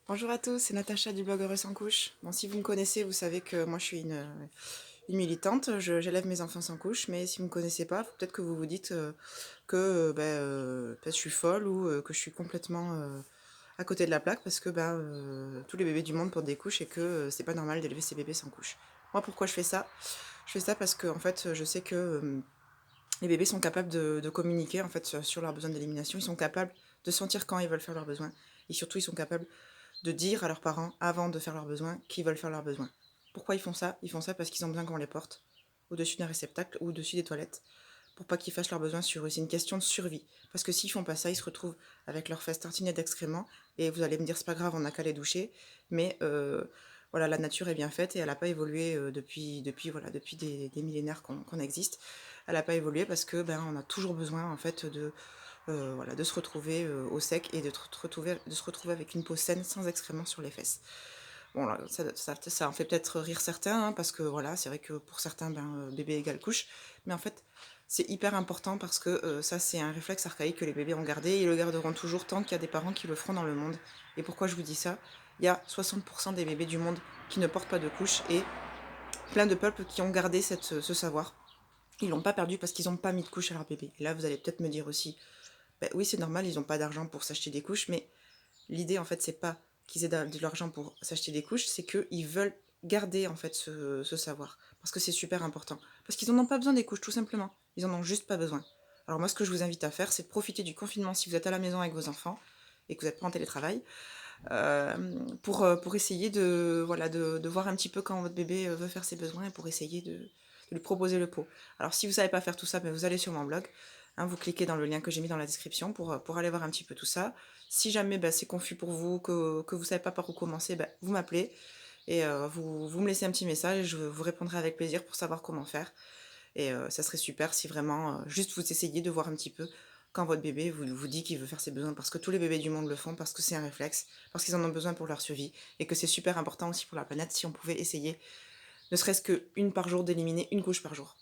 Bonjour à tous, c'est Natacha du blog Heureux sans couche. Bon, si vous me connaissez, vous savez que moi je suis une militante, j'élève mes enfants sans couche, mais si vous me connaissez pas, peut-être que vous vous dites que peut-être je suis folle ou que je suis complètement à côté de la plaque parce que tous les bébés du monde portent des couches et que c'est pas normal d'élever ces bébés sans couche. Moi, pourquoi je fais ça? Je fais ça parce que en fait, je sais que les bébés sont capables de communiquer en fait sur leurs besoins d'élimination, ils sont capables de sentir quand ils veulent faire leurs besoins et surtout ils sont capables de dire à leurs parents, avant de faire leurs besoins, qu'ils veulent faire leurs besoins. Pourquoi ils font ça? Ils font ça parce qu'ils ont besoin qu'on les porte au-dessus d'un réceptacle ou au-dessus des toilettes pour pas qu'ils fassent leurs besoins sur eux. C'est une question de survie. Parce que s'ils font pas ça, ils se retrouvent avec leurs fesses tartinées d'excréments et vous allez me dire c'est pas grave, on n'a qu'à les doucher. Mais voilà, la nature est bien faite et elle n'a pas évolué depuis des millénaires qu'on existe. Elle n'a pas évolué parce que on a toujours besoin en fait voilà, de se retrouver au sec et de se retrouver avec une peau saine sans excréments sur les fesses. Bon, là, ça en fait peut-être rire certains, hein, parce que voilà, c'est vrai que pour certains, bébé égale couche, mais en fait, c'est hyper important parce que ça, c'est un réflexe archaïque que les bébés ont gardé et ils le garderont toujours tant qu'il y a des parents qui le feront dans le monde. Et pourquoi je vous dis ça? Il y a 60% des bébés du monde qui ne portent pas de couche et plein de peuples qui ont gardé ce savoir. Ils l'ont pas perdu parce qu'ils n'ont pas mis de couche à leur bébé. Et là, vous allez peut-être me dire aussi, ben oui, c'est normal, ils n'ont pas d'argent pour s'acheter des couches, mais l'idée, en fait, c'est pas qu'ils aient de l'argent pour s'acheter des couches, c'est qu'ils veulent garder, en fait, ce savoir. Parce que c'est super important. Parce qu'ils n'en ont pas besoin des couches, tout simplement. Ils en ont juste pas besoin. Alors moi, ce que je vous invite à faire, c'est de profiter du confinement si vous êtes à la maison avec vos enfants et que vous n'êtes pas en télétravail, pour essayer voilà, de voir un petit peu quand votre bébé veut faire ses besoins et pour essayer de lui proposer le pot. Alors si vous savez pas faire tout ça, vous allez sur mon blog, hein, vous cliquez dans le lien que j'ai mis dans la description pour aller voir un petit peu tout ça. Si jamais c'est confus pour vous, que vous savez pas par où commencer, vous m'appelez et vous me laissez un petit message et je vous répondrai avec plaisir pour savoir comment faire. Et ça serait super si vraiment, juste vous essayez de voir un petit peu quand votre bébé vous dit qu'il veut faire ses besoins, parce que tous les bébés du monde le font, parce que c'est un réflexe, parce qu'ils en ont besoin pour leur survie, et que c'est super important aussi pour la planète si on pouvait essayer, ne serait-ce qu'une par jour, d'éliminer une couche par jour.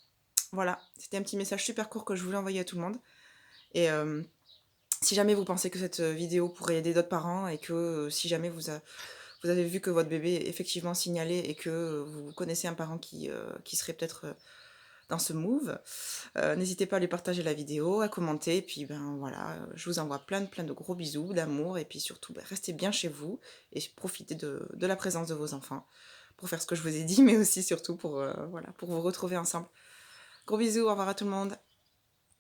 Voilà, c'était un petit message super court que je voulais envoyer à tout le monde. Et si jamais vous pensez que cette vidéo pourrait aider d'autres parents, et que si jamais vous avez vu que votre bébé est effectivement signalé, et que vous connaissez un parent qui serait peut-être dans ce move. N'hésitez pas à lui partager la vidéo, à commenter, et puis voilà, je vous envoie plein de gros bisous, d'amour, et puis surtout, restez bien chez vous, et profitez de la présence de vos enfants, pour faire ce que je vous ai dit, mais aussi surtout pour, voilà, pour vous retrouver ensemble. Gros bisous, au revoir à tout le monde.